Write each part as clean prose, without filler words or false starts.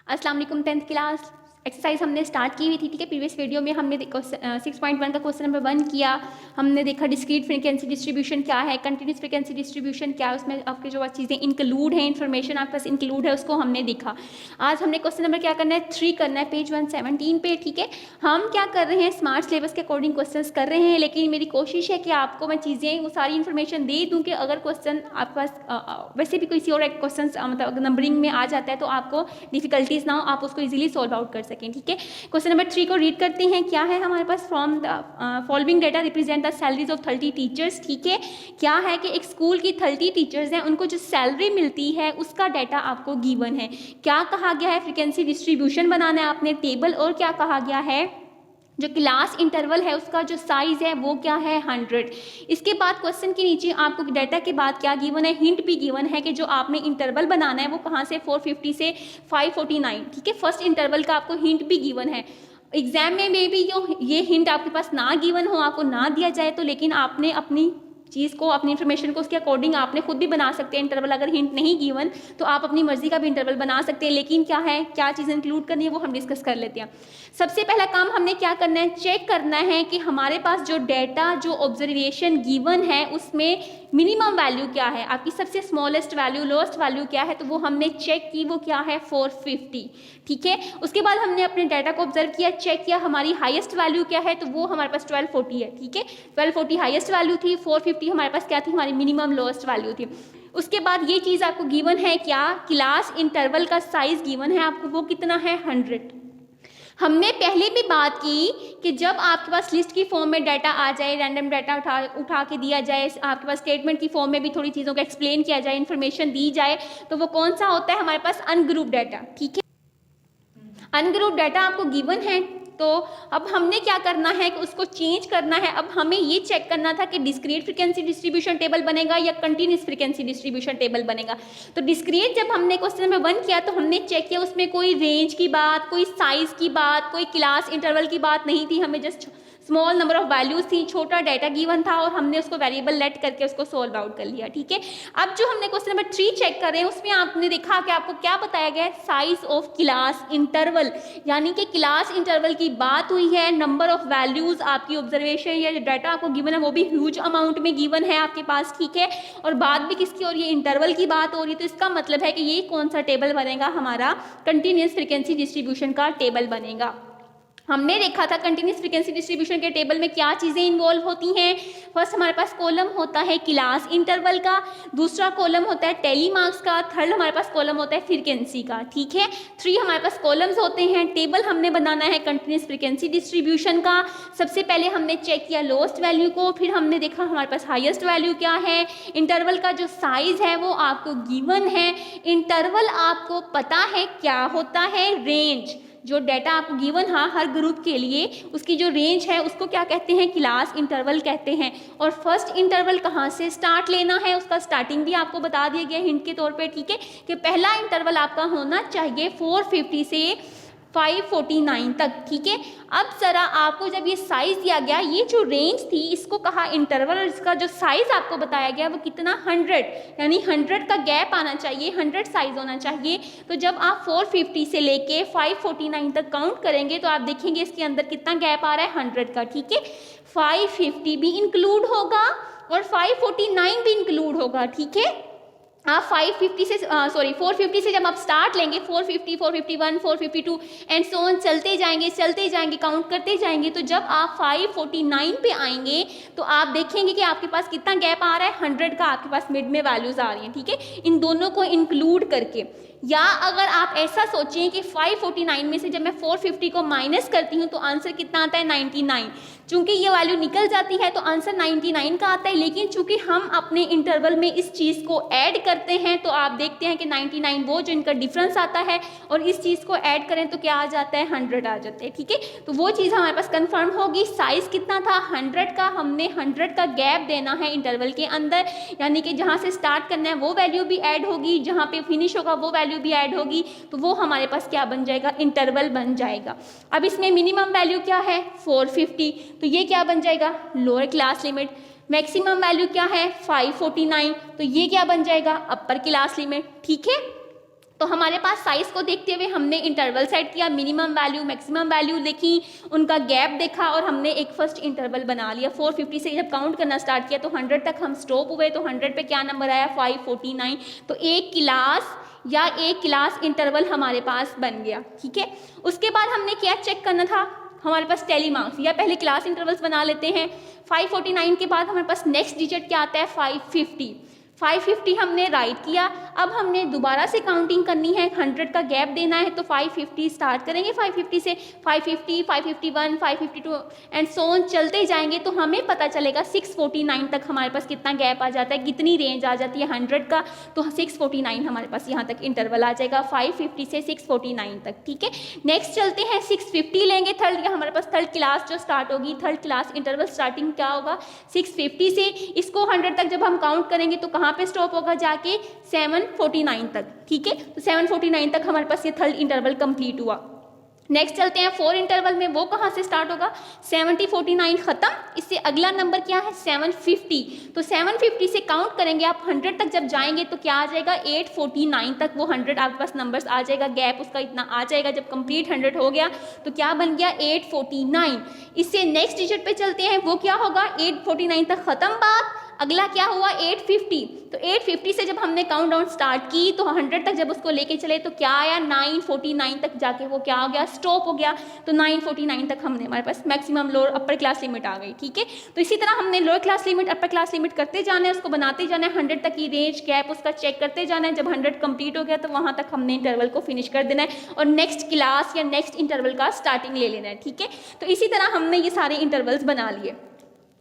अस्सलाम वालेकुम। 10th class exercise हमने स्टार्ट की हुई थी, ठीक है। प्रीवियस वीडियो में हमने 6.1 का क्वेश्चन नंबर 1 किया। हमने देखा डिस्क्रीट फ्रीक्वेंसी डिस्ट्रीब्यूशन क्या है, कंटिन्यूस फ्रीक्वेंसी डिस्ट्रीब्यूशन क्या है, उसमें आपके जो चीज़ें इंक्लूड हैं, इन्फॉर्मेशन आपके पास इंक्लूड है, उसको हमने देखा। आज हमने क्वेश्चन नंबर क्या करना है, 3 करना है, पेज 117 पे, ठीक है। हम क्या कर रहे हैं, स्मार्ट सिलेबस के अकॉर्डिंग क्वेश्चन कर रहे हैं, लेकिन मेरी कोशिश है कि आपको मैं चीज़ें वो सारी इन्फॉर्मेशन दे दूँ कि अगर क्वेश्चन आपके पास वैसे भी किसी और क्वेश्चन मतलब नंबरिंग में आ जाता है तो आपको डिफिकल्टीज ना हो, आप उसको इजीली सॉल्व आउट कर सकें, ठीक है। क्वेश्चन नंबर 3 को रीड करते हैं। क्या है हमारे पास, from the following data represent the salaries of 30 teachers, ठीक है। क्या है कि एक स्कूल की 30 टीचर्स हैं, उनको जो सैलरी मिलती है उसका डाटा आपको गिवन है। क्या कहा गया है, फ्रीक्वेंसी डिस्ट्रीब्यूशन बनाना है आपने टेबल, और क्या कहा गया है, जो क्लास इंटरवल है उसका जो साइज है वो क्या है, 100। इसके बाद क्वेश्चन के नीचे आपको डाटा के बाद क्या गिवन है, हिंट भी गिवन है कि जो आपने इंटरवल बनाना है वो कहाँ से, 450 से 549, ठीक है। फर्स्ट इंटरवल का आपको हिंट भी गिवन है। एग्जाम में भी ये हिंट आपके पास ना गिवन हो, आपको ना दिया जाए तो, लेकिन आपने अपनी चीज़ को, अपनी इन्फॉर्मेशन को उसके अकॉर्डिंग आपने खुद भी बना सकते हैं इंटरवल। अगर हिंट नहीं गिवन तो आप अपनी मर्जी का भी इंटरवल बना सकते हैं, लेकिन क्या है, क्या चीज़ इंक्लूड करनी है वो हम डिस्कस कर लेते हैं। सबसे पहला काम हमने क्या करना है, चेक करना है कि हमारे पास जो डेटा, जो ऑब्जर्वेशन गिवन है उसमें मिनिमम वैल्यू क्या है, आपकी सबसे स्मॉलेस्ट वैल्यू, लोएस्ट वैल्यू क्या है, तो वो हमने चेक की, वो क्या है, 450, ठीक है। उसके बाद हमने अपने डाटा को ऑब्जर्व किया, चेक किया हमारी हाईएस्ट वैल्यू क्या है, तो वो हमारे पास 1240 है, ठीक है। 1240 हाईएस्ट वैल्यू थी, 450 हमारे पास क्या थी, हमारी मिनिमम लोएस्ट वैल्यू थी। उसके बाद ये चीज़ आपको गिवन है, क्या, क्लास इंटरवल का साइज गिवन है आपको, वो कितना है, 100। हमने पहले भी बात की कि जब आपके पास लिस्ट की फॉर्म में डाटा आ जाए, रैंडम डाटा उठा के दिया जाए, आपके पास स्टेटमेंट की फॉर्म में भी थोड़ी चीज़ों को एक्सप्लेन किया जाए, इन्फॉर्मेशन दी जाए, तो वो कौन सा होता है हमारे पास, अनग्रुप डाटा, ठीक है। अनग्रुप डाटा आपको गिवन है, तो अब हमने क्या करना है कि उसको चेंज करना है। अब हमें ये चेक करना था कि डिस्क्रीट फ्रीक्वेंसी डिस्ट्रीब्यूशन टेबल बनेगा या कंटिन्यूस फ्रीक्वेंसी डिस्ट्रीब्यूशन टेबल बनेगा। तो डिस्क्रीट जब हमने क्वेश्चन नंबर 1 किया तो हमने चेक किया, उसमें कोई रेंज की बात, कोई साइज की बात, कोई क्लास इंटरवल की बात नहीं थी, हमें just small number of values थी, छोटा डाटा गिवन था और हमने उसको वेरिएबल लेट करके उसको सोल्व आउट कर लिया, ठीक है। अब जो हमने क्वेश्चन नंबर 3 चेक कर रहे हैं उसमें आपने देखा कि आपको क्या बताया गया है, साइज ऑफ क्लास इंटरवल, यानी कि क्लास इंटरवल की बात हुई है, नंबर ऑफ वैल्यूज आपकी ऑब्जर्वेशन या डाटा आपको गिवन है वो भी ह्यूज अमाउंट में गिवन है आपके पास, ठीक है। और बात भी किसकी हो रही है, इंटरवल की बात हो रही है, तो इसका मतलब है कि ये कौन सा टेबल बनेगा, हमारा कंटिन्यूस फ्रीक्वेंसी डिस्ट्रीब्यूशन का टेबल बनेगा। हमने देखा था कंटिन्यूस फ्रीक्वेंसी डिस्ट्रीब्यूशन के टेबल में क्या चीज़ें इन्वॉल्व होती हैं। फर्स्ट हमारे पास कॉलम होता है क्लास इंटरवल का, दूसरा कॉलम होता है टेली मार्क्स का, थर्ड हमारे पास कॉलम होता है फ्रीक्वेंसी का, ठीक है। 3 हमारे पास कॉलम्स होते हैं। टेबल हमने बनाना है कंटिन्यूस फ्रीक्वेंसी डिस्ट्रीब्यूशन का। सबसे पहले हमने चेक किया लोएस्ट वैल्यू को, फिर हमने देखा हमारे पास हाईएस्ट वैल्यू क्या है। इंटरवल का जो साइज है वो आपको गिवन है। इंटरवल आपको पता है क्या होता है, रेंज। जो डाटा आपको गिवन है हर ग्रुप के लिए, उसकी जो रेंज है उसको क्या कहते हैं, क्लास इंटरवल कहते हैं। और फर्स्ट इंटरवल कहाँ से स्टार्ट लेना है, उसका स्टार्टिंग भी आपको बता दिया गया हिंट के तौर पे, ठीक है, कि पहला इंटरवल आपका होना चाहिए 450 से 549 तक, ठीक है। अब जरा आपको जब ये साइज दिया गया, ये जो रेंज थी इसको कहा इंटरवल, और इसका जो साइज आपको बताया गया वो कितना, 100, यानी 100 का गैप आना चाहिए, 100 साइज होना चाहिए। तो जब आप 450 से लेके 549 तक काउंट करेंगे तो आप देखेंगे इसके अंदर कितना गैप आ रहा है, 100 का, ठीक है। 550 भी इंक्लूड होगा और 549 भी इंक्लूड होगा, ठीक है। आप 450 से जब आप स्टार्ट लेंगे, 450, 451, 452 एंड सो ऑन चलते जाएंगे, काउंट करते जाएंगे, तो जब आप 549 पे आएंगे तो आप देखेंगे कि आपके पास कितना गैप आ रहा है, 100 का आपके पास मिड में वैल्यूज आ रही हैं, ठीक है, इन दोनों को इंक्लूड करके। या अगर आप ऐसा सोचें कि 549 में से जब मैं 450 को माइनस करती हूँ तो आंसर कितना आता है, 99। चूंकि ये वैल्यू निकल जाती है तो आंसर 99 का आता है, लेकिन चूंकि हम अपने इंटरवल में इस चीज़ को ऐड करते हैं तो आप देखते हैं कि 99 वो जो इनका डिफरेंस आता है और इस चीज़ को ऐड करें तो क्या आ जाता है, 100 आ जाता है, ठीक है। तो वो चीज़ हमारे पास कंफर्म होगी। साइज कितना था, 100 का, हमने 100 का गैप देना है इंटरवल के अंदर, यानी कि जहाँ से स्टार्ट करना है वो वैल्यू भी ऐड होगी, जहाँ पे फिनिश होगा वो वैल्यू भी ऐड होगी, तो वो हमारे पास क्या बन जाएगा, इंटरवल बन जाएगा। अब इसमें मिनिमम वैल्यू क्या है, 450, तो ये क्या बन जाएगा, lower class limit. Maximum value क्या है, 549, तो ये क्या बन जाएगा, अपर क्लास लिमिट, ठीक है। तो हमारे पास साइज को देखते हुए हमने इंटरवल सेट किया, मिनिमम वैल्यू मैक्सिमम वैल्यू देखी, उनका गैप देखा और हमने एक फर्स्ट इंटरवल बना लिया। 450 से जब काउंट करना स्टार्ट किया तो 100 तक हम स्टॉप हुए, तो 100 पे क्या नंबर आया 549। तो एक क्लास इंटरवल हमारे पास बन गया, ठीक है। उसके बाद हमने क्या चेक करना था, हमारे पास टेली मार्क्स, या पहले क्लास इंटरवल्स बना लेते हैं। 549 के बाद हमारे पास नेक्स्ट डिजिट क्या आता है 550 हमने राइट किया। अब हमने दोबारा से काउंटिंग करनी है, 100 का गैप देना है, तो 550 स्टार्ट करेंगे 550 से, 550, 551, 552 एंड सो ऑन चलते जाएंगे। तो हमें पता चलेगा 649 तक हमारे पास कितना गैप आ जाता है, कितनी रेंज आ जाती है 100 का, तो 649 हमारे पास यहाँ तक इंटरवल आ जाएगा 550 से 649 तक, ठीक है। नेक्स्ट चलते हैं 650 लेंगे, थर्ड हमारे पास थर्ड क्लास जो स्टार्ट होगी, थर्ड क्लास इंटरवल स्टार्टिंग क्या होगा 650 से। इसको 100 तक जब हम काउंट करेंगे तो कहाँ पे स्टॉप होगा, जाके 749 तक, ठीक है। तो 749 तक हमारे पास ये थर्ड इंटरवल कंप्लीट हुआ। नेक्स्ट चलते हैं 4 इंटरवल में, वो कहाँ से स्टार्ट होगा 7049 खत्म, इससे अगला नंबर क्या है 750। तो 750 से काउंट करेंगे आप 100 तक जब जाएंगे तो क्या आ जाएगा 849 तक वो 100 आपके पास नंबर्स आ जाएगा, गैप उसका इतना आ जाएगा। जब कंप्लीट 100 हो गया तो क्या बन गया 849। इससे नेक्स्ट डिजिट पे चलते हैं, वो क्या होगा 849 तक खत्म बात। अगला क्या हुआ 850। तो 850 से जब हमने काउंट डाउन स्टार्ट की तो 100 तक जब उसको लेके चले तो क्या आया 949 तक जाके वो क्या हो गया स्टॉप हो गया। तो 949 तक हमने हमारे पास maximum lower upper class limit आ गई, ठीक है। तो इसी तरह हमने lower class limit upper class limit करते जाना है, उसको बनाते जाना है, 100 तक की रेंज गैप उसका चेक करते जाना है। जब 100 कंप्लीट हो गया तो वहां तक हमने इंटरवल को फिनिश कर देना है और नेक्स्ट क्लास या नेक्स्ट इंटरवल का स्टार्टिंग ले लेना है, ठीक है। तो इसी तरह हमने ये सारे इंटरवल्स बना लिए।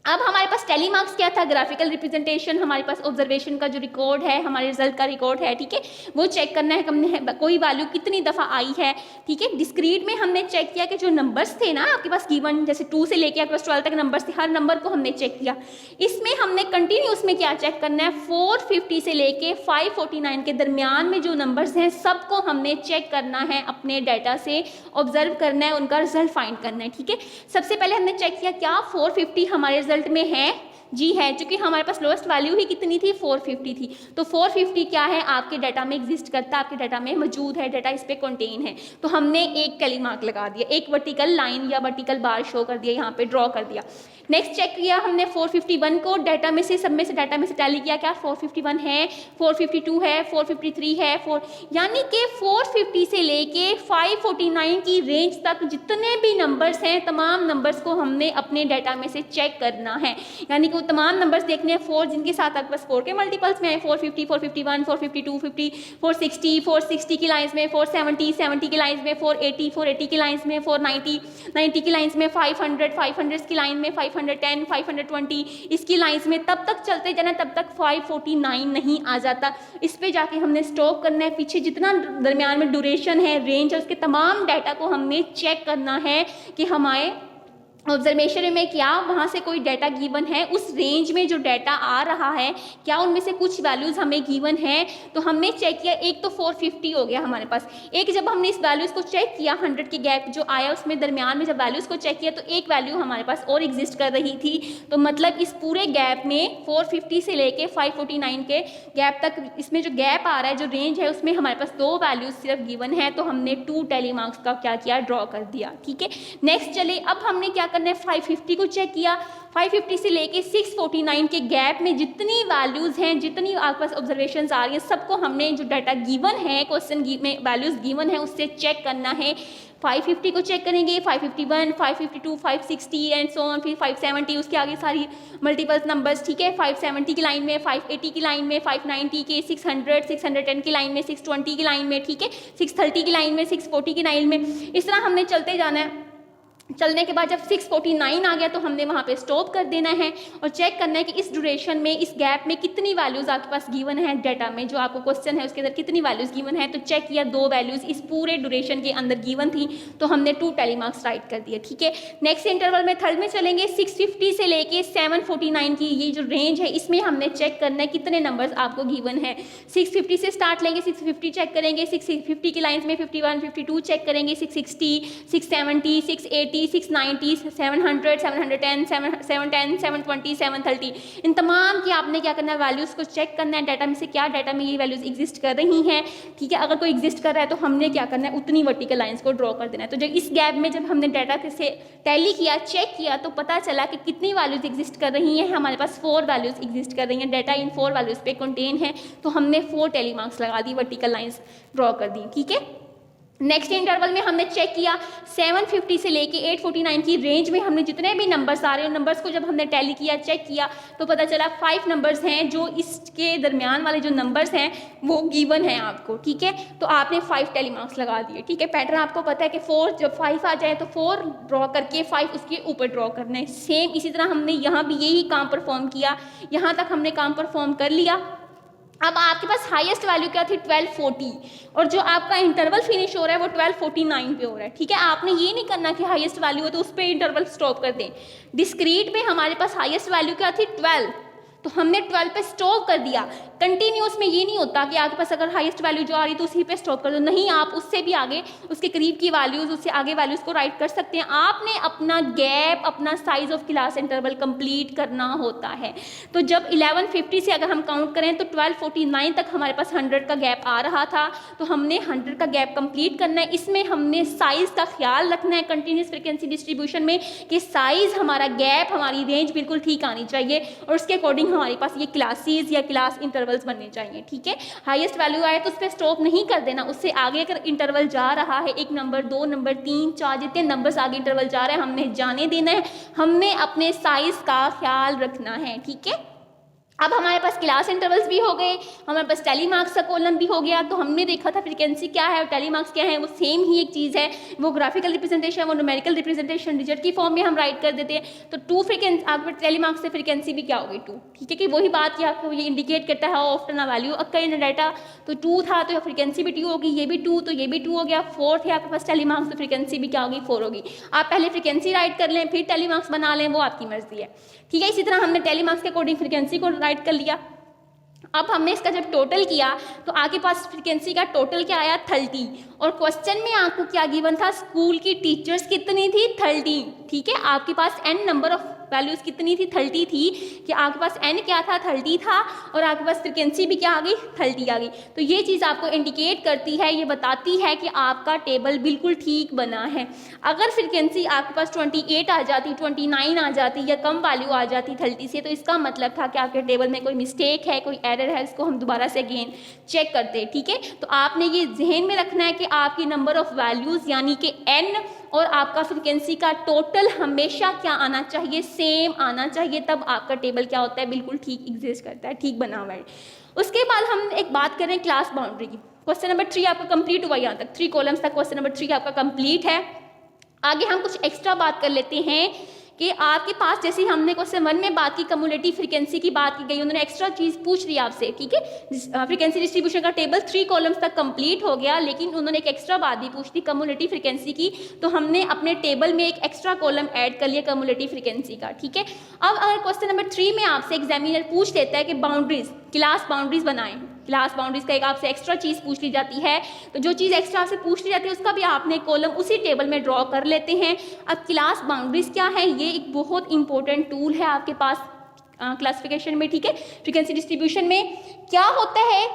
अब हमारे पास टेली मार्क्स क्या था, ग्राफिकल रिप्रेजेंटेशन, हमारे पास ऑब्जर्वेशन का जो रिकॉर्ड है, हमारे रिजल्ट का रिकॉर्ड है, ठीक है, वो चेक करना है हमने कोई वैल्यू कितनी दफ़ा आई है, ठीक है। डिस्क्रीट में हमने चेक किया कि जो नंबर्स थे ना आपके पास गिवन, जैसे 2 से लेके आपके पास 12 तक नंबर्स थे, हर नंबर को हमने चेक किया। इसमें हमने कंटिन्यूस में क्या चेक करना है 450 से लेके 549 के दरमियान में जो नंबर्स हैं सबको हमने चेक करना है, अपने डाटा से ऑब्जर्व करना है, उनका रिजल्ट फाइंड करना है, ठीक है। सबसे पहले हमने चेक किया क्या 450 हमारे रिजल्ट में है, जी है, क्योंकि हमारे पास लोएस्ट वैल्यू ही कितनी थी 450 थी। तो 450 क्या है आपके डाटा में एग्जिस्ट करता है, आपके डाटा में मौजूद है, डाटा इस पे कंटेन है। तो हमने एक टेली मार्क लगा दिया, एक वर्टिकल लाइन या वर्टिकल बार शो कर दिया, यहाँ पे ड्रॉ कर दिया। नेक्स्ट चेक किया हमने 451 को, डाटा में से सब में से डाटा में से टैली किया, क्या 451 है, 452 है, 453 है, यानी कि 450 से लेके 549 की रेंज तक जितने भी नंबर्स हैं तमाम नंबर्स को हमने अपने डाटा में से चेक करना है। यानी कि वो तमाम नंबर्स देखने हैं 4 जिनके साथ आपके पास 4 के मल्टीपल्स में है, 450, 451, 452, 50, 460, 460 की लाइन्स में, 470, 70 की लाइन्स में, 480, 480 की लाइन्स में, 490, 90 की लाइन्स में, 500, 500 की लाइन में, 510, 520 इसकी लाइन्स में। तब तक चलते जाना तब तक 549 नहीं आ जाता। इस पे जाके हमने स्टॉप करना है, पीछे जितना दरमियान में ड्यूरेशन है, रेंज है, उसके तमाम डाटा को हमने चेक करना है कि हमारे ऑब्जर्वेशन में क्या वहाँ से कोई डाटा गिवन है, उस रेंज में जो डाटा आ रहा है क्या उनमें से कुछ वैल्यूज़ हमें गिवन है। तो हमने चेक किया, एक तो 450 हो गया हमारे पास, एक जब हमने इस वैल्यूज़ को चेक किया 100 के गैप जो आया उसमें दरमियान में जब वैल्यूज़ को चेक किया तो एक वैल्यू हमारे पास और एग्जिस्ट कर रही थी। तो मतलब इस पूरे गैप में 450 से लेके 549 के गैप तक इसमें जो गैप आ रहा है, जो रेंज है, उसमें हमारे पास 2 वैल्यूज़ सिर्फ गिवन है। तो हमने 2 टेली मार्क्स का क्या किया, ड्रॉ कर दिया, ठीक है। नेक्स्ट चले, अब हमने क्या करना है 550 को चेक किया, 550 से लेके 649 के गैप में जितनी वैल्यूज हैं, जितनी आपके पास ऑब्जर्वेशंस आ रही है, सबको हमने जो डाटा गिवन है क्वेश्चन में वैल्यूज गिवन है उससे चेक करना है। 550 को चेक करेंगे, 551, 552, 560 एंड सो ऑन, फिर 570, उसके आगे सारी मल्टीपल्स नंबर्स, ठीक है। 570 की लाइन में, 580 की लाइन में, 590 के, 600, 610 की लाइन में, 620 की लाइन में, ठीक है, 630 की लाइन में, 640 की लाइन में। इस तरह हमने चलते जाना है। चलने के बाद जब 649 आ गया तो हमने वहाँ पे स्टॉप कर देना है और चेक करना है कि इस ड्यूरेशन में, इस गैप में कितनी वैल्यूज़ आपके पास गिवन है डाटा में, जो आपको क्वेश्चन है उसके अंदर कितनी वैल्यूज़ गिवन है। तो चेक किया 2 वैल्यूज़ इस पूरे ड्यूरेशन के अंदर गिवन थी, तो हमने 2 टेली मार्क्स राइट कर दिए, ठीक है। नेक्स्ट इंटरवल में थर्ड में चलेंगे, 650 से लेके 749 की ये जो रेंज है इसमें हमने चेक करना है कितने नंबर्स आपको गिवन है। 650 से स्टार्ट लेंगे, 650 चेक करेंगे, 650 की लाइन्स में 51, 52 चेक करेंगे, 660, 670, 680 680, 690, 700, 710, 710, 720, 730, इन तमाम की आपने क्या करना है, वैल्यूज़ को चेक करना है डाटा में से, क्या डाटा में ये वैल्यूज़ एग्जिस्ट कर रही हैं, ठीक है। अगर कोई एग्जिस्ट कर रहा है तो हमने क्या करना है, उतनी वर्टिकल लाइंस को ड्रॉ कर देना है। तो जब इस गैप में जब हमने डाटा से टैली किया, चेक किया, तो पता चला कि कितनी वैल्यूज़ एग्जिस्ट कर रही हैं। हमारे पास 4 वैल्यूज़ एग्जिस्ट कर रही हैं, डाटा इन 4 वैल्यूज़ पे कंटेन है, तो हमने 4 टैली मार्क्स लगा दी, वर्टिकल लाइंस ड्रॉ कर दी, ठीक है। नेक्स्ट इंटरवल में हमने चेक किया 750 से लेके 849 की रेंज में हमने जितने भी नंबर्स आ रहे हैं, उन नंबर्स को जब हमने टैली किया, चेक किया, तो पता चला 5 नंबर्स हैं जो इसके दरमियान वाले जो नंबर्स हैं वो गिवन है आपको, ठीक है। तो आपने 5 टैली मार्क्स लगा दिए, ठीक है। पैटर्न आपको पता है कि 4 जब 5 आ जाए तो 4 ड्रॉ करके 5 उसके ऊपर ड्रॉ करना है। सेम इसी तरह हमने यहाँ भी यही काम परफॉर्म किया, यहाँ तक हमने काम परफॉर्म कर लिया। अब आपके पास हाईएस्ट वैल्यू क्या थी, 1240, और जो आपका इंटरवल फिनिश हो रहा है वो 1249 पे हो रहा है, ठीक है। आपने ये नहीं करना कि हाईएस्ट वैल्यू है तो उस पर इंटरवल स्टॉप कर दें। डिस्क्रीट में हमारे पास हाईएस्ट वैल्यू क्या थी, 12, तो हमने 12 पे स्टॉप कर दिया। कंटिन्यूस में ये नहीं होता कि आपके पास अगर हाईएस्ट वैल्यू जो आ रही तो उसी पे स्टॉप कर दो, नहीं, आप उससे भी आगे, उसके करीब की वैल्यूज, उससे आगे वैल्यूज को राइट कर सकते हैं। आपने अपना गैप, अपना size of class interval complete करना होता है। तो जब 1150 से अगर हम काउंट करें तो 1249 तक हमारे पास 100 का गैप आ रहा था, तो हमने 100 का गैप कंप्लीट करना है। इसमें हमने साइज का ख्याल रखना है कंटिन्यूस फ्रीक्वेंसी डिस्ट्रीब्यूशन में कि साइज, हमारा गैप, हमारी रेंज बिल्कुल ठीक आनी चाहिए, और उसके अकॉर्डिंग हमारे पास ये क्लासेस या क्लास इंटरवल्स बनने चाहिए, ठीक है। हाईएस्ट वैल्यू आए तो उस पर स्टॉप नहीं कर देना, उससे आगे अगर इंटरवल जा रहा है, 1 नंबर, 2 नंबर, 3, 4, जितने नंबर्स आगे इंटरवल जा रहे हैं हमने जाने देना है, हमने अपने साइज का ख्याल रखना है, ठीक है। अब हमारे पास क्लास इंटरवल्स भी हो गए, हमारे पास टैली मार्क्स का कॉलम भी हो गया। तो हमने देखा था फ्रीक्वेंसी क्या है और टैली मार्क्स क्या है, वो सेम ही एक चीज़ है, वो ग्राफिकल रिप्रेजेंटेशन, वो न्यूमेरिकल रिप्रेजेंटेशन डिजिट की फॉर्म में हम राइट कर देते हैं। तो 2 फ्रीक्वेंसी, आपके टैली मार्क्स से फ्रीक्वेंसी भी क्या होगी, 2, ठीक है। कि वही बात कि आपको ये इंडिकेट करता है how often a value occur in data, तो 2 था तो फ्रीक्वेंसी भी 2 होगी, ये भी 2 तो ये भी 2 हो गया। 4 थे आपके पास टैली मार्क्स, तो फ्रीक्वेंसी भी क्या होगी, 4 होगी। आप पहले फ्रीक्वेंसी राइट कर लें फिर टैली मार्क्स बना लें, वो आपकी मर्जी है, ठीक है। इसी तरह हमने टैली मार्क्स के अकॉर्डिंग फ्रीक्वेंसी को राइट कर लिया। अब हमने इसका जब टोटल किया तो आपके पास फ्रीक्वेंसी का टोटल क्या आया, 30, और क्वेश्चन में आपको क्या गिवन था, स्कूल की टीचर्स कितनी थी, 30, ठीक है। आपके पास n नंबर ऑफ वैल्यूज कितनी थी, 30 थी, कि आपके पास n क्या था, 30 था, और आपके पास फ्रीक्वेंसी भी क्या आ गई, 30 आ गई। तो ये चीज़ आपको इंडिकेट करती है, ये बताती है कि आपका टेबल बिल्कुल ठीक बना है। अगर फ्रीक्वेंसी आपके पास 28 आ जाती, 29 आ जाती, या कम वैल्यू आ जाती 30 से, तो इसका मतलब था कि आपके टेबल में कोई मिस्टेक है, कोई एरर है, इसको हम दोबारा से अगेन चेक करते हैं, ठीक है। तो आपने ये जहन में रखना है कि आपकी नंबर ऑफ वैल्यूज़ यानी कि n और आपका फ्रीक्वेंसी का टोटल हमेशा क्या आना चाहिए, सेम आना चाहिए, तब आपका टेबल क्या होता है, बिल्कुल ठीक एग्जिस्ट करता है, ठीक बना हुआ है। उसके बाद हम एक बात करें क्लास बाउंड्री की। क्वेश्चन नंबर 3 आपका कंप्लीट हुआ, यहाँ तक 3 कॉलम्स तक क्वेश्चन नंबर 3 आपका कंप्लीट है। आगे हम कुछ एक्स्ट्रा बात कर लेते हैं कि आपके पास, जैसे हमने क्वेश्चन 1 में बात की, कम्युलेटिव फ्रीक्वेंसी की बात की गई, उन्होंने एक्स्ट्रा चीज़ पूछ ली आपसे, ठीक है। फ्रीक्वेंसी डिस्ट्रीब्यूशन का टेबल 3 कॉलम्स तक कंप्लीट हो गया, लेकिन उन्होंने एक एक्स्ट्रा बात भी पूछ दी कम्युलेटिव फ्रीक्वेंसी की, तो हमने अपने टेबल में एक एक्स्ट्रा कॉलम ऐड कर लिया कम्युलेटिव फ्रीक्वेंसी का, ठीक है। अब अगर क्वेश्चन नंबर 3 में आपसे एग्जामिनर पूछ लेता है कि बाउंड्रीज, क्लास बाउंड्रीज बनाएं, क्लास बाउंड्रीज का एक आपसे एक्स्ट्रा चीज़ पूछ ली जाती है, तो जो चीज़ एक्स्ट्रा आपसे पूछ ली जाती है उसका भी आपने कॉलम उसी टेबल में ड्रॉ कर लेते हैं। अब क्लास बाउंड्रीज क्या है, ये एक बहुत इंपॉर्टेंट टूल है आपके पास क्लासिफिकेशन में, ठीक है। फ्रीक्वेंसी डिस्ट्रीब्यूशन में क्या होता है,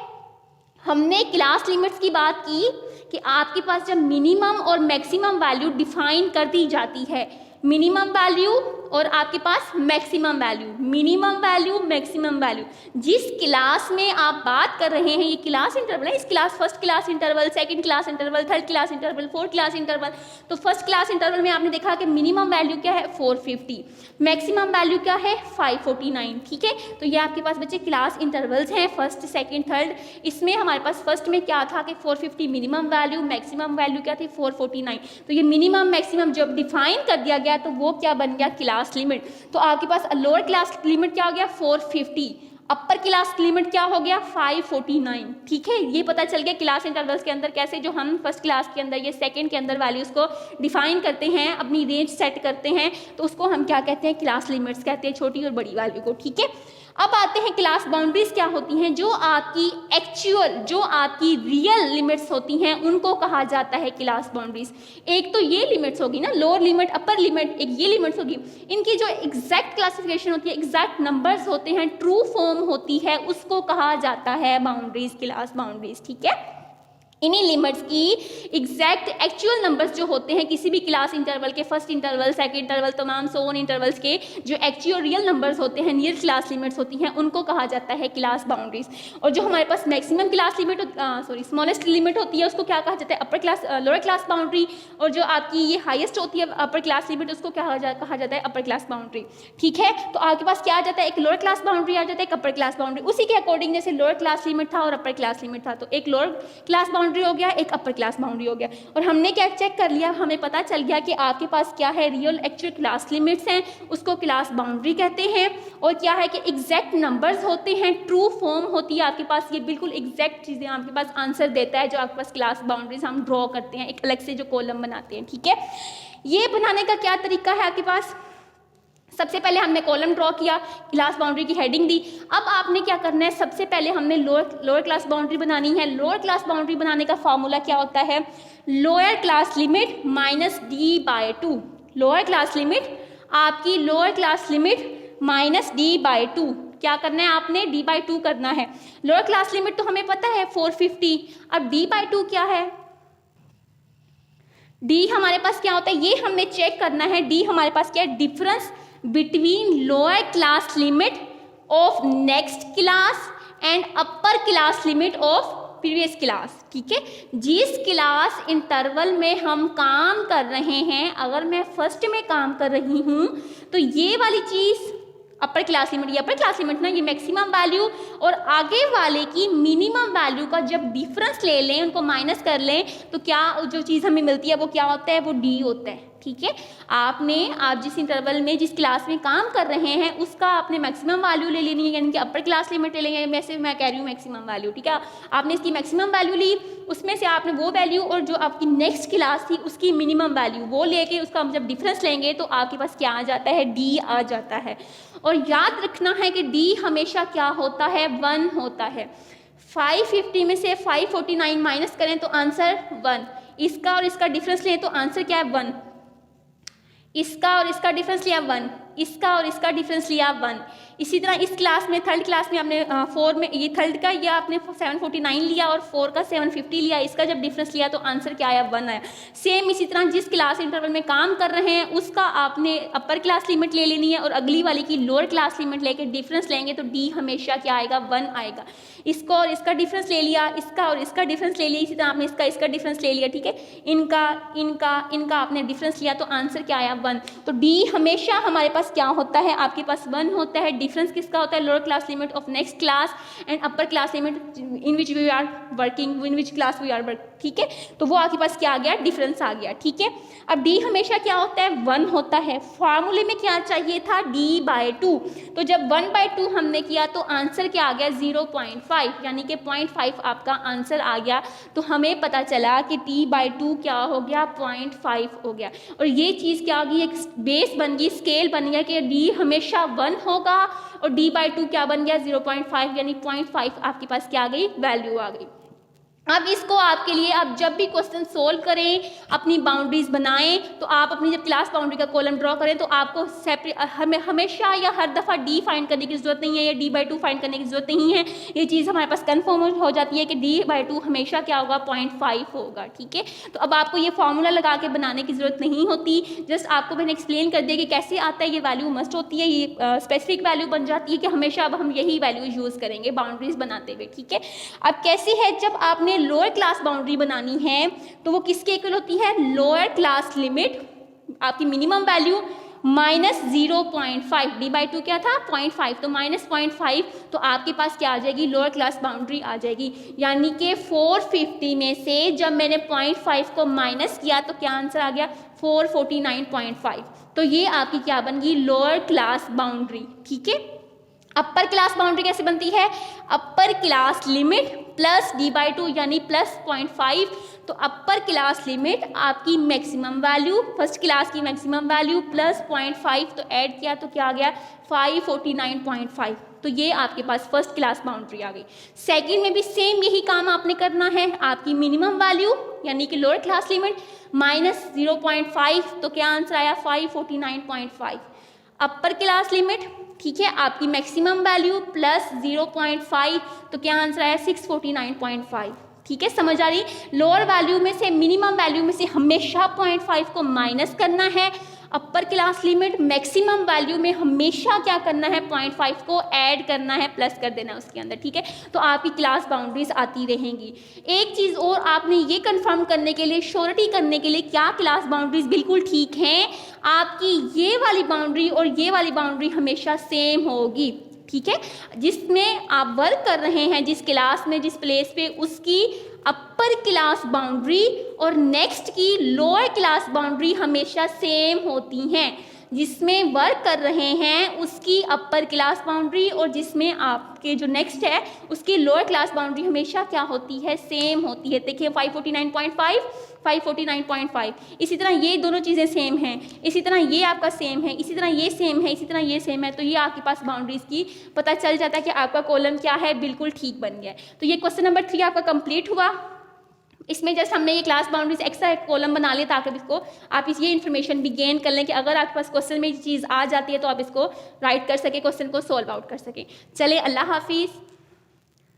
हमने क्लास लिमिट्स की बात की कि आपके पास जब मिनिमम और मैक्सिमम वैल्यू डिफाइन कर दी जाती है, मिनिमम वैल्यू और आपके पास maximum value, minimum value, maximum value, जिस क्लास में आप बात कर रहे हैं, ये क्लास इंटरवल है, इस class first class interval, second class interval, third class interval, fourth class interval. तो फर्स्ट क्लास इंटरवल में आपने देखा कि मिनिमम वैल्यू क्या है, 450, मैक्सिमम वैल्यू क्या है, 549, ठीक है। तो ये आपके पास बच्चे क्लास इंटरवल्स हैं, फर्स्ट, सेकंड, थर्ड। इसमें हमारे पास फर्स्ट में क्या था कि 450 मिनिमम वैल्यू, मैक्सिमम वैल्यू क्या थी, 449। तो ये मिनिमम मैक्सिमम जब डिफाइन कर दिया गया तो वो क्या बन गया, क्लास लिमिट। तो आपके पास लोअर क्लास लिमिट क्या हो गया, 450, अपर क्लास लिमिट क्या हो गया, 549, ठीक है। ये पता चल गया क्लास इंटरवल्स के अंदर कैसे जो हम फर्स्ट क्लास के अंदर, ये सेकंड के अंदर वैल्यूज को डिफाइन करते हैं, अपनी रेंज सेट करते हैं, तो उसको हम क्या कहते हैं, क्लास लिमिट्स कहते हैं, छोटी और बड़ी वैल्यू को, ठीक है। अब आते हैं क्लास बाउंड्रीज क्या होती हैं। जो आपकी एक्चुअल, जो आपकी रियल लिमिट्स होती हैं उनको कहा जाता है क्लास बाउंड्रीज। एक तो ये लिमिट्स होगी ना, लोअर लिमिट, अपर लिमिट, एक ये लिमिट्स होगी। इनकी जो एग्जैक्ट क्लासिफिकेशन होती है, एग्जैक्ट नंबर्स होते हैं, ट्रू फॉर्म होती है, उसको कहा जाता है बाउंड्रीज, क्लास बाउंड्रीज। ठीक है, इन्हीं लिमिट्स की एग्जैक्ट एक्चुअल नंबर्स जो होते हैं किसी भी क्लास इंटरवल के, फर्स्ट इंटरवल, सेकंड इंटरवल, तमाम सोन इंटरवल्स के जो एक्चुअल रियल नंबर्स होते हैं, नियर क्लास लिमिट्स होती हैं, उनको कहा जाता है क्लास बाउंड्रीज। और जो हमारे पास maximum class limit, smallest limit होती है, उसको क्या कहा जाता है, upper class, lower class boundary. और जो आपकी ये हाईएस्ट होती है अपर क्लास लिमिट, उसको क्या कहा जाता है, अपर क्लास बाउंड्री। ठीक है, तो आपके पास क्या आ जाता है, एक लोअर क्लास बाउंड्री आ जाता है, एक अपर क्लास बाउंड्री। उसी के अकॉर्डिंग जैसे लोअर क्लास लिमिट था और अपर क्लास लिमिट था, तो एक लोअर क्लास बाउंड्री हो गया, एक अपर क्लास बाउंड्री हो गया। और हमने क्या चेक कर लिया, हमें पता चल गया कि आपके पास क्या है, रियल एक्चुअल क्लास लिमिट्स हैं, उसको क्लास बाउंड्री कहते हैं। और क्या है कि एग्जैक्ट नंबर्स होते हैं, ट्रू फॉर्म होती है आपके पास, ये बिल्कुल एग्जैक्ट चीज़ें आपके पास आंसर देता है जो आपके पास क्लास बाउंड्रीज हम ड्रॉ करते हैं, एक अलग से जो कॉलम बनाते हैं। ठीक है, ये बनाने का क्या तरीका है आपके पास, सबसे पहले हमने कॉलम ड्रॉ किया, क्लास बाउंड्री की हेडिंग दी। अब आपने क्या करना है, सबसे पहले हमने लोअर क्लास बाउंड्री बनानी है। लोअर क्लास बाउंड्री बनाने का फॉर्मूला क्या होता है, lower class limit minus d/2। Lower class limit, आपकी lower class limit minus d/2। क्या करना है आपने, d/2 करना है। लोअर क्लास लिमिट तो हमें पता है 450, अब d/2 क्या है, d हमारे पास क्या होता है, ये हमने चेक करना है। d हमारे पास क्या है, difference between lower class limit of next class and upper class limit of previous class. ठीक है, जिस क्लास इंटरवल में हम काम कर रहे हैं, अगर मैं फर्स्ट में काम कर रही हूं तो ये वाली चीज अपर क्लास लिमिट, ये अपर क्लास लिमिट ना, ये मैक्सिमम वैल्यू, और आगे वाले की मिनिमम वैल्यू का जब डिफरेंस ले लें, उनको माइनस कर लें, तो क्या जो चीज़ हमें मिलती है वो क्या होता है, वो डी होता है। ठीक है, आप जिस इंटरवल में, जिस क्लास में काम कर रहे हैं, उसका आपने मैक्सिमम वैल्यू ले लेनी है, यानी कि अपर क्लास लिमिट ले लेंगे। मैं कह रही हूँ मैक्सिमम वैल्यू। ठीक है, आपने इसकी मैक्सिमम वैल्यू ली, उसमें से आपने वो वैल्यू और जो आपकी नेक्स्ट क्लास थी उसकी मिनिमम वैल्यू वो लेके उसका जब डिफरेंस लेंगे तो आपके पास क्या आ जाता है, डी आ जाता है। और याद रखना है कि डी हमेशा क्या होता है, 1 होता है। 550 में से 549 माइनस करें तो आंसर 1, इसका और इसका डिफरेंस लें तो आंसर क्या है, 1। इसका और इसका डिफरेंस लिया 1, इसका और इसका डिफरेंस लिया 1। इसी तरह इस क्लास में, थर्ड क्लास में आपने 4 में, ये थर्ड का या आपने 749 लिया और 4 का 750 लिया, इसका जब डिफरेंस लिया तो आंसर क्या आया, 1 आया। सेम इसी तरह जिस क्लास इंटरवल में काम कर रहे हैं उसका आपने अपर क्लास लिमिट ले लेनी है और अगली वाली की लोअर क्लास लिमिट लेके डिफरेंस लेंगे तो डी हमेशा क्या आएगा, 1 आएगा। इसको और इसका डिफरेंस ले लिया, इसका और इसका डिफरेंस ले लिया, इसी तरह आपने इसका डिफरेंस ले लिया। ठीक है, इनका आपने डिफरेंस लिया तो आंसर क्या आया, 1। तो डी हमेशा हमारे पास क्या होता है, आपके पास 1 होता है। डिफरेंस किसका होता है, lower class limit of next class and upper class limit in which we are working, in which class we are work. ठीक है, तो वो आपके पास क्या आ गया, डिफरेंस आ गया। ठीक है, अब डी हमेशा क्या होता है, 1 होता है। फॉर्मूले में क्या चाहिए था, d/2, तो जब 1/2 हमने किया तो आंसर क्या आ गया, 0.5, यानी कि 0.5 आपका आंसर आ गया। तो हमें पता चला कि d/2 क्या हो गया, 0.5 हो गया। और ये चीज़ क्या होगी, एक बेस बन गई, स्केल बन गया कि d हमेशा 1 होगा और d/2 क्या बन गया, 0.5, यानी 0.5 आपके पास क्या आ गई, वैल्यू आ गई। अब इसको आपके लिए, आप जब भी क्वेश्चन सोल्व करें, अपनी बाउंड्रीज बनाएं, तो आप अपनी जब क्लास बाउंड्री का कॉलम ड्रॉ करें तो आपको हमेशा या हर दफ़ा डी फाइंड करने की जरूरत नहीं है या d/2 फाइंड करने की जरूरत नहीं है। ये चीज़ हमारे पास कन्फर्म हो जाती है कि d/2 हमेशा क्या होगा, 0.5 होगा। ठीक है, तो अब आपको ये फॉर्मूला लगा के बनाने की जरूरत नहीं होती, जस्ट आपको मैंने एक्सप्लेन कर दिया कि कैसे आता है, ये वैल्यू मस्ट होती है, ये स्पेसिफिक वैल्यू बन जाती है कि हमेशा अब हम यही वैल्यू यूज़ करेंगे बाउंड्रीज बनाते हुए। ठीक है, अब कैसी है, जब आपने लोअर क्लास बाउंड्री बनानी है तो वो किसके इक्वल होती है, लोअर क्लास लिमिट आपकी मिनिमम वैल्यू माइनस 0.5, d/2 क्या था, 0.5, तो माइनस 0.5, तो आपके पास क्या आ जाएगी, लोअर क्लास बाउंड्री आ जाएगी। यानी कि 450 में से जब मैंने 0.5 को माइनस किया तो क्या आंसर आ गया, 449.5। तो ये आपकी क्या बन गई, लोअर क्लास बाउंड्री। ठीक है, अपर क्लास बाउंड्री कैसे बनती है, upper class limit plus d/2 यानी प्लस 0.5, तो अपर क्लास लिमिट आपकी मैक्सिमम वैल्यू, फर्स्ट क्लास की मैक्सिमम वैल्यू प्लस 0.5, तो ऐड किया तो क्या आ गया 549.5, तो ये आपके पास फर्स्ट क्लास बाउंड्री आ गई। सेकंड में भी सेम यही काम आपने करना है, आपकी मिनिमम वैल्यू यानी कि लोअर क्लास लिमिट माइनस 0.5, तो क्या आंसर आया 549.5। अपर क्लास लिमिट, ठीक है, आपकी मैक्सिमम वैल्यू प्लस 0.5, तो क्या आंसर आया 649.5। ठीक है, समझ आ रही। लोअर वैल्यू में से, मिनिमम वैल्यू में से हमेशा 0.5 को माइनस करना है, upper class limit maximum value में हमेशा क्या करना है 0.5 को ऐड करना है, प्लस कर देना है उसके अंदर। ठीक है, तो आपकी क्लास बाउंड्रीज आती रहेंगी। एक चीज़ और आपने ये कंफर्म करने के लिए, श्योरिटी करने के लिए, क्या क्लास बाउंड्रीज बिल्कुल ठीक हैं, आपकी ये वाली बाउंड्री और ये वाली बाउंड्री हमेशा सेम होगी। ठीक है, जिसमें आप वर्क कर रहे हैं, जिस क्लास में, जिस प्लेस पे, उसकी अपर क्लास बाउंड्री और नेक्स्ट की लोअर क्लास बाउंड्री हमेशा सेम होती हैं। जिसमें वर्क कर रहे हैं उसकी अपर क्लास बाउंड्री और जिसमें आपके जो नेक्स्ट है उसकी लोअर क्लास बाउंड्री हमेशा क्या होती है, सेम होती है। देखिए 549.5, 549.5, इसी तरह ये दोनों चीज़ें सेम हैं, इसी तरह ये आपका सेम है, इसी तरह ये सेम है, इसी तरह ये सेम है, तो ये आपके पास बाउंड्रीज की पता चल जाता है कि आपका कॉलम क्या है, बिल्कुल ठीक बन गया। तो ये क्वेश्चन नंबर 3 आपका कंप्लीट हुआ। इसमें जस्ट हमने ये क्लास बाउंड्रीज एक्स्ट्रा एक कॉलम बना लिया ताकि इसको आप ये इन्फॉर्मेशन भी गेन कर लें कि अगर आपके पास क्वेश्चन में ये चीज़ आ जाती है तो आप इसको राइट कर सके, क्वेश्चन को सॉल्व आउट कर सके। चले, अल्लाह हाफिज़।